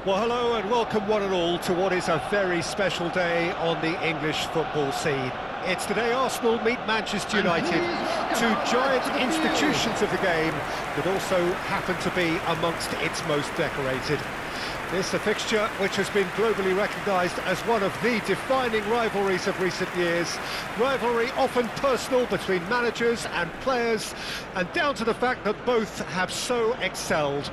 Well, hello and welcome one and all to what is a very special day on the English football scene. It's the day Arsenal meet Manchester United, two giant institutions of the game that also happen to be amongst its most decorated. This a fixture which has been globally recognised as one of the defining rivalries of recent years. Rivalry often personal between managers and players, and down to the fact that both have so excelled.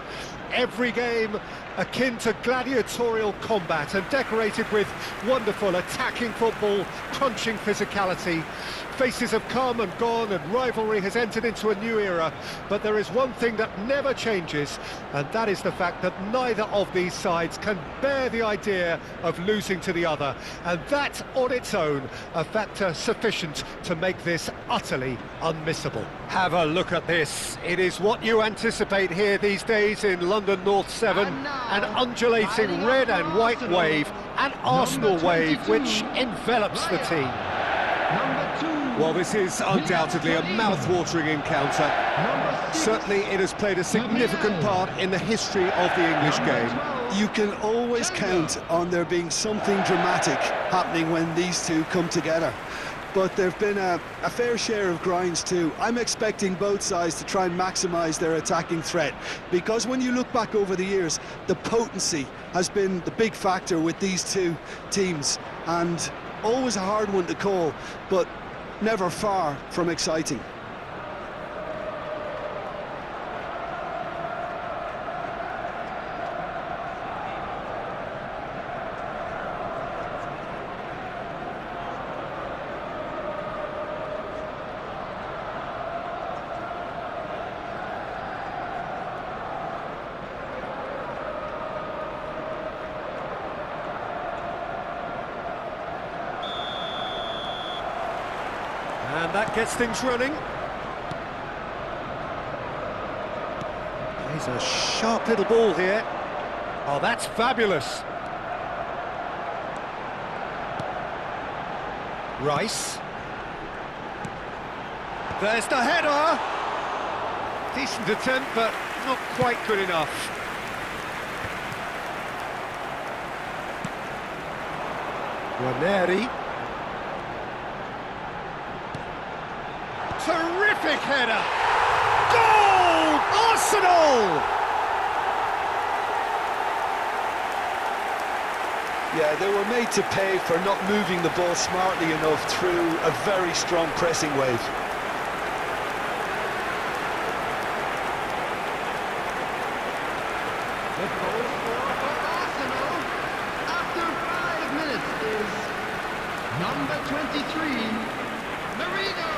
Every game akin to gladiatorial combat and decorated with wonderful attacking football, crunching physicality. Faces have come and gone and rivalry has entered into a new era, but there is one thing that never changes, and that is the fact that neither of these sides can bear the idea of losing to the other, and that on its own a factor sufficient to make this utterly unmissable. Have a look at this. It is what you anticipate here these days in London North 7, an undulating red and white wave, an Arsenal wave which envelops the team. Well, this is undoubtedly a mouth-watering encounter. Certainly it has played a significant part in the history of the English game. You can always count on there being something dramatic happening when these two come together. But there have been a fair share of grinds too. I'm expecting both sides to try and maximise their attacking threat, because when you look back over the years, the potency has been the big factor with these two teams, and always a hard one to call, but never far from exciting. And that gets things running. Plays a sharp little ball here. Oh, that's fabulous. Rice. There's the header. Decent attempt, but not quite good enough. Ranieri. Terrific header! Goal! Arsenal! Yeah, they were made to pay for not moving the ball smartly enough through a very strong pressing wave. The goal scorer for Arsenal after 5 minutes is number 23, Marino!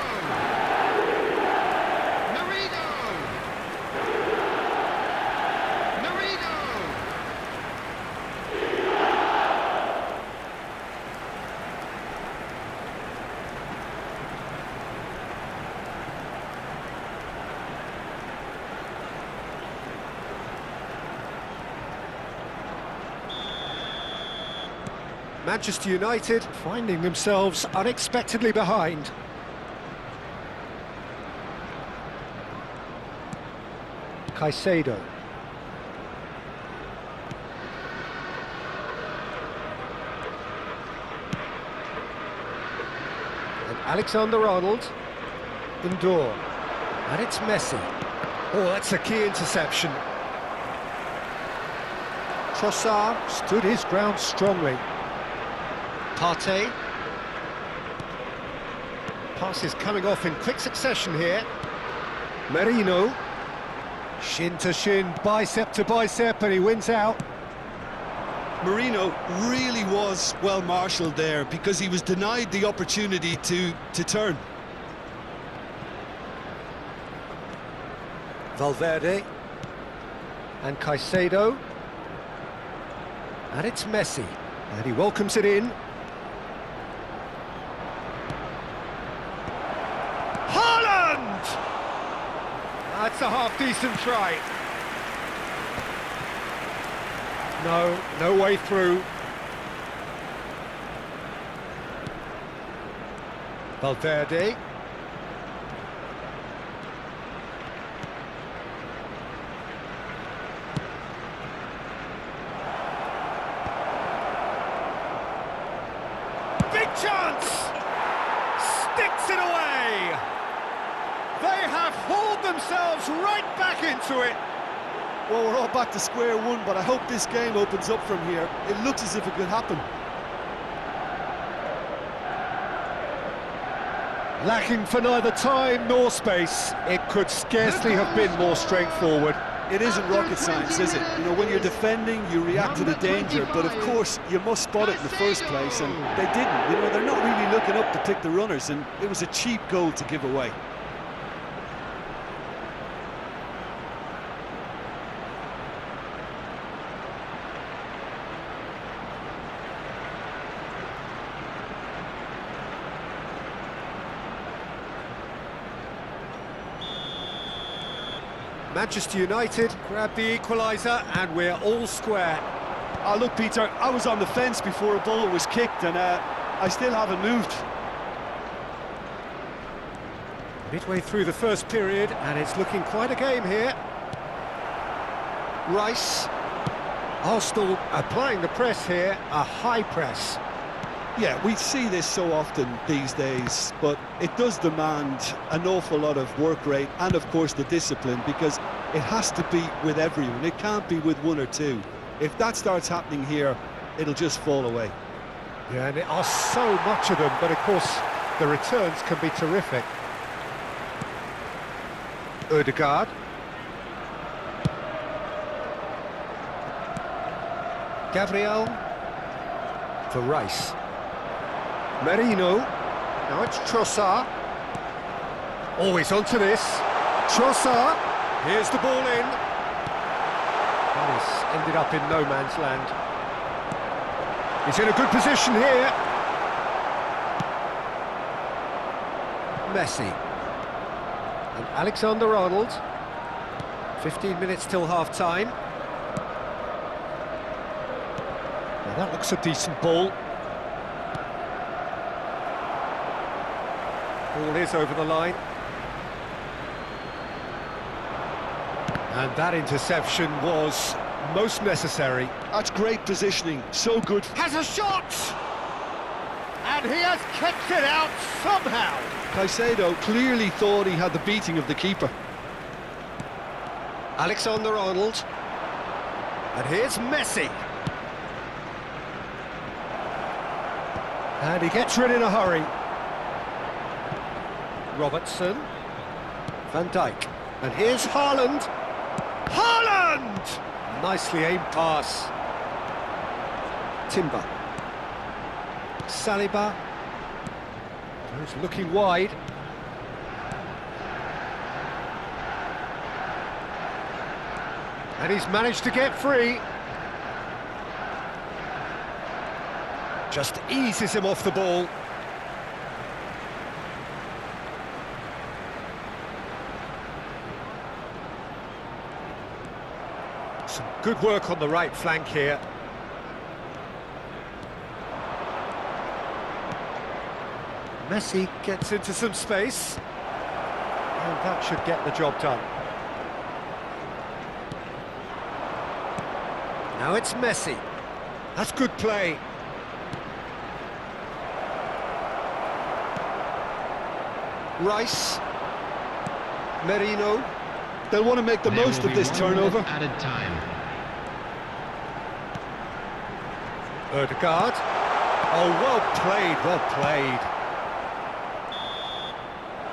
Manchester United finding themselves unexpectedly behind. Caicedo. And Alexander-Arnold. Indoor. And it's Messi. Oh, that's a key interception. Trossard stood his ground strongly. Partey. Passes coming off in quick succession here. Marino. Shin to shin, bicep to bicep, and he wins out. Marino really was well marshalled there, because he was denied the opportunity to turn. Valverde. And Caicedo. And it's Messi. And he welcomes it in. That's a half-decent try. No way through. Valverde. chance! Sticks it away! They have hauled themselves right back into it. Well, we're all back to square one, but I hope this game opens up from here. It looks as if it could happen. Lacking for neither time nor space, it could scarcely have been more straightforward. It isn't rocket science, is it? You know, when you're defending, you react to the danger, but of course, you must spot it in the first place, and they didn't. You know, they're not really looking up to pick the runners, and it was a cheap goal to give away. Manchester United grab the equaliser and we're all square. Oh, look, Peter, I was on the fence before a ball was kicked, and I still haven't moved. Midway through the first period and it's looking quite a game here. Rice. Arsenal applying the press here, a high press. Yeah, we see this so often these days, but it does demand an awful lot of work rate and, of course, the discipline, because it has to be with everyone. It can't be with one or two. If that starts happening here, it'll just fall away. Yeah, and there are so much of them, but of course the returns can be terrific. Ødegaard. Gabriel. For Rice. Merino. Now it's Trossard. Always onto this. Trossard. Here's the ball in. And he's ended up in no man's land. He's in a good position here. Messi. And Alexander-Arnold. 15 minutes till half-time. Now that looks a decent ball. Ball is over the line. And that interception was most necessary. That's great positioning, so good. Has a shot! And he has kept it out somehow. Caicedo clearly thought he had the beating of the keeper. Alexander-Arnold. And here's Messi. And he gets rid in a hurry. Robertson. Van Dijk. And here's Haaland. Haaland! Nicely aimed pass. Timber. Saliba. He's looking wide. And he's managed to get free. Just eases him off the ball. Some good work on the right flank here. Messi gets into some space. And that should get the job done. Now it's Messi. That's good play. Rice. Merino. They'll want to make the most of this turnover. Added time. Ødegaard. Oh, well played, well played.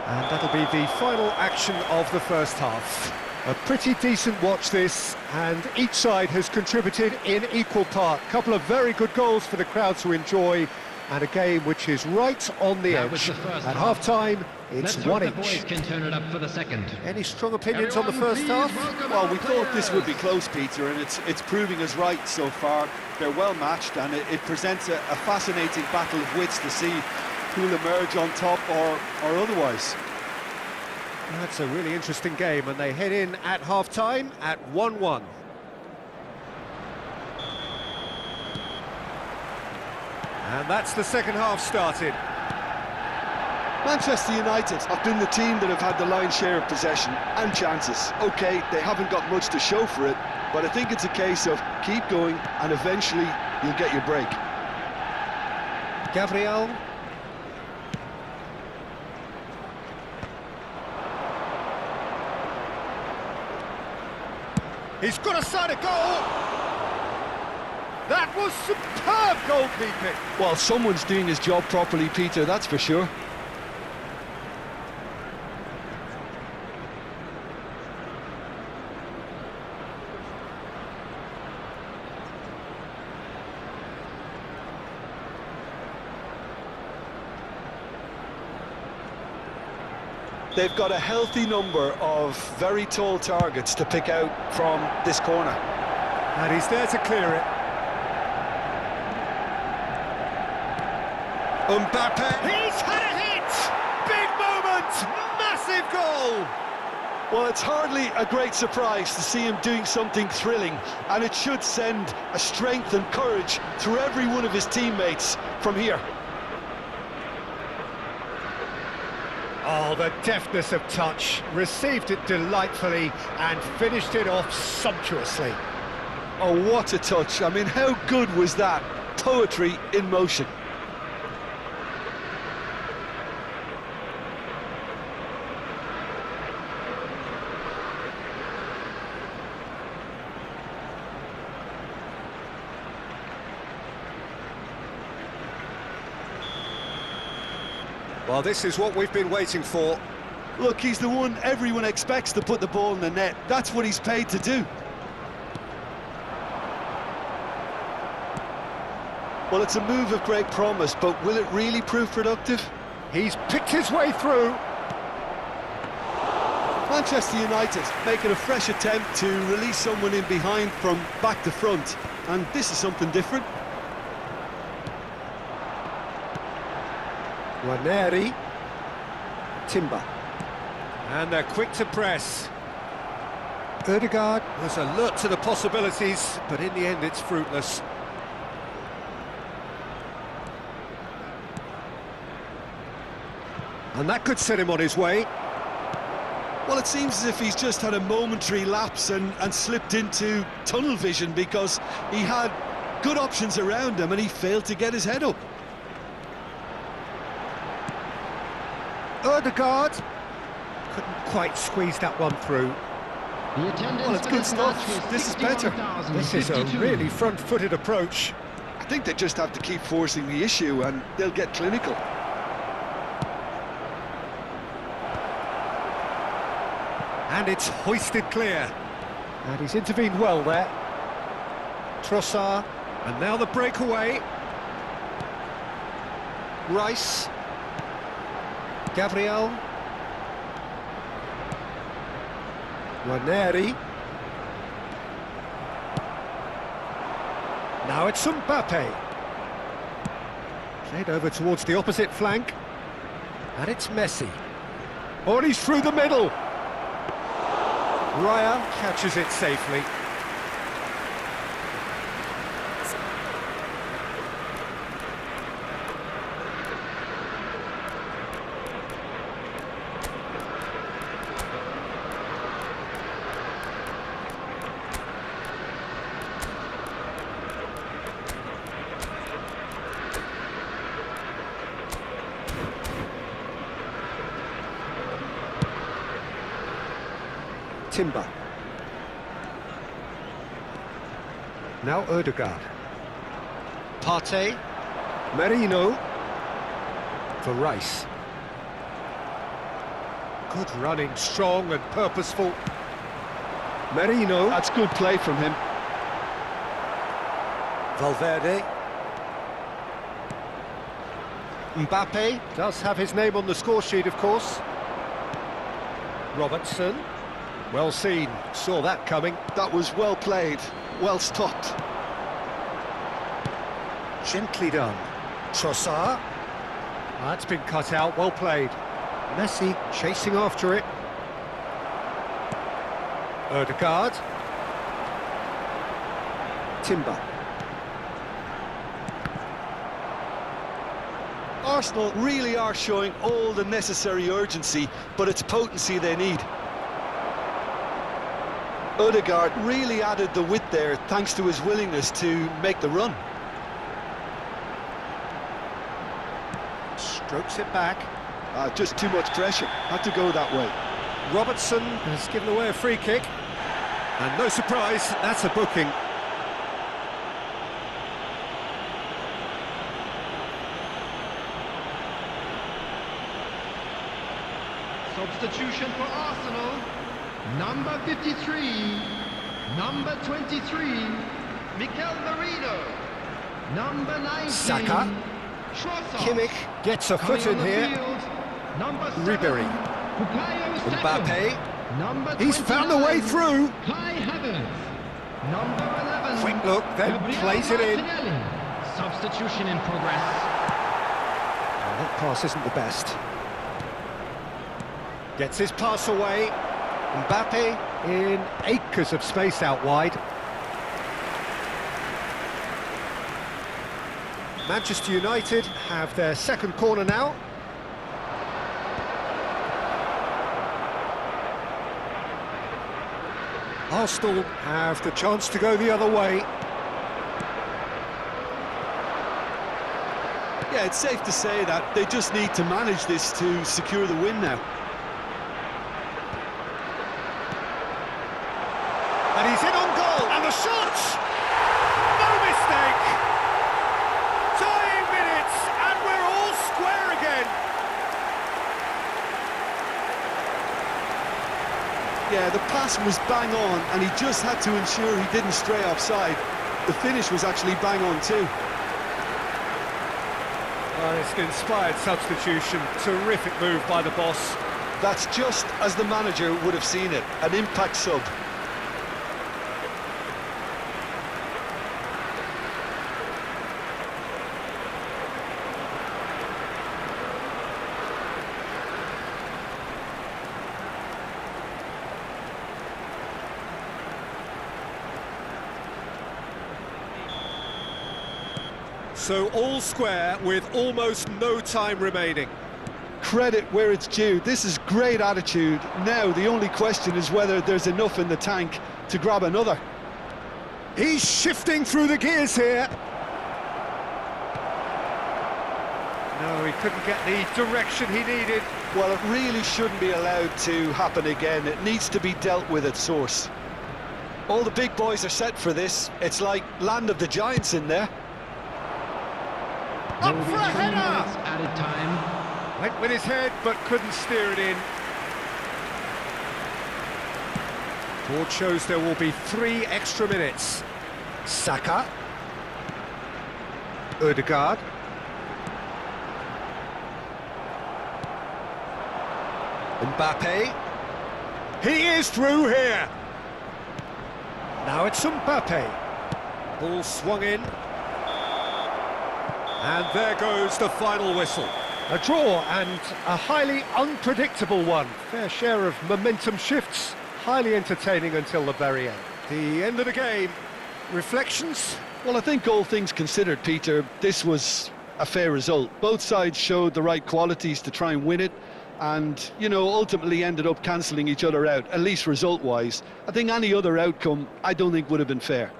And that'll be the final action of the first half. A pretty decent watch this, and each side has contributed in equal part. A couple of very good goals for the crowd to enjoy, and a game which is right on the edge. At half-time, it's 1 The each. boys can turn it up for the second. Any strong opinions on the first half? Well, we thought this would be close, Peter, and it's proving us right so far. They're well matched, and it presents a fascinating battle of wits to see who'll emerge on top or otherwise. That's a really interesting game, and they head in at half-time at 1-1. And that's the second half started. Manchester United have been the team that have had the lion's share of possession and chances. OK, they haven't got much to show for it, but I think it's a case of keep going and eventually you'll get your break. Gabriel. He's got a side of goal! That was superb goalkeeping! Well, someone's doing his job properly, Peter, that's for sure. They've got a healthy number of very tall targets to pick out from this corner. And he's there to clear it. Mbappe! He's had a hit! Big moment! Massive goal! Well, it's hardly a great surprise to see him doing something thrilling, and it should send a strength and courage through every one of his teammates from here. Oh, the deftness of touch, received it delightfully and finished it off sumptuously. Oh, what a touch. I mean, how good was that? Poetry in motion. Well, this is what we've been waiting for. Look, he's the one everyone expects to put the ball in the net. That's what he's paid to do. Well, it's a move of great promise, but will it really prove productive? He's picked his way through. Manchester United making a fresh attempt to release someone in behind from back to front, and this is something different. Ranieri, Timber, and they're quick to press. Ødegaard was alert to the possibilities, but in the end it's fruitless. And that could set him on his way. Well, it seems as if he's just had a momentary lapse and slipped into tunnel vision, because he had good options around him and he failed to get his head up. Ødegaard couldn't quite squeeze that one through. Well, it's good stuff. This is better. This is a really front-footed approach. I think they just have to keep forcing the issue and they'll get clinical. And it's hoisted clear. And he's intervened well there. Trossard, and now the breakaway. Rice. Gabriel. Ranieri. Now it's Mbappe. Played over towards the opposite flank. And it's Messi. Oh, and he's through the middle. Raya catches it safely. Timber. Now Ødegaard. Partey. Merino. For Rice. Good running, strong and purposeful. Merino. That's good play from him. Valverde. Mbappe does have his name on the score sheet, of course. Robertson. Well seen, saw that coming. That was well played, well stopped. Gently done. Trossard. That's been cut out, well played. Messi chasing after it. Ødegaard. Timber. Arsenal really are showing all the necessary urgency, but it's potency they need. Ødegaard really added the width there thanks to his willingness to make the run. Strokes it back. Just too much pressure, had to go that way. Robertson has given away a free kick. And no surprise, that's a booking. Substitution for Arsenal. Number 53. Number 23. Mikel Merino. Number 19. Saka. Trossard. Kimmich gets a foot in here. Number 7. Ribery. Bukayo Saka. Mbappe. Number He's found a way 29. through. Kai Havertz. Number 11. Quick look, then Gabriel plays it in. Martinelli. Substitution in progress. Well, that pass isn't the best. Gets his pass away. Mbappe in acres of space out wide. Manchester United have their second corner now. Arsenal have the chance to go the other way. Yeah, it's safe to say that they just need to manage this to secure the win now. And he's in on goal, and the shot! No mistake! Dying minutes, and we're all square again. Yeah, the pass was bang on, and he just had to ensure he didn't stray offside. The finish was actually bang on too. Well, it's an inspired substitution. Terrific move by the boss. That's just as the manager would have seen it, an impact sub. So all square with almost no time remaining. Credit where it's due. This is great attitude. Now the only question is whether there's enough in the tank to grab another. He's shifting through the gears here. No, he couldn't get the direction he needed. Well, it really shouldn't be allowed to happen again. It needs to be dealt with at source. All the big boys are set for this. It's like Land of the Giants in there. Up for a header! Added time. Went with his head, but couldn't steer it in. Board shows there will be 3 extra minutes. Saka. Ødegaard. Mbappe. He is through here. Now it's Mbappe. Ball swung in. And there goes the final whistle. A draw and a highly unpredictable one. Fair share of momentum shifts. Highly entertaining until the very end. The end of the game. Reflections? Well, I think all things considered, Peter, this was a fair result. Both sides showed the right qualities to try and win it, and, you know, ultimately ended up cancelling each other out, at least result-wise. I think any other outcome, I don't think would have been fair.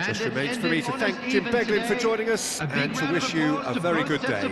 Just remains for me to thank Jim Beglin for joining us and to wish you a very good day.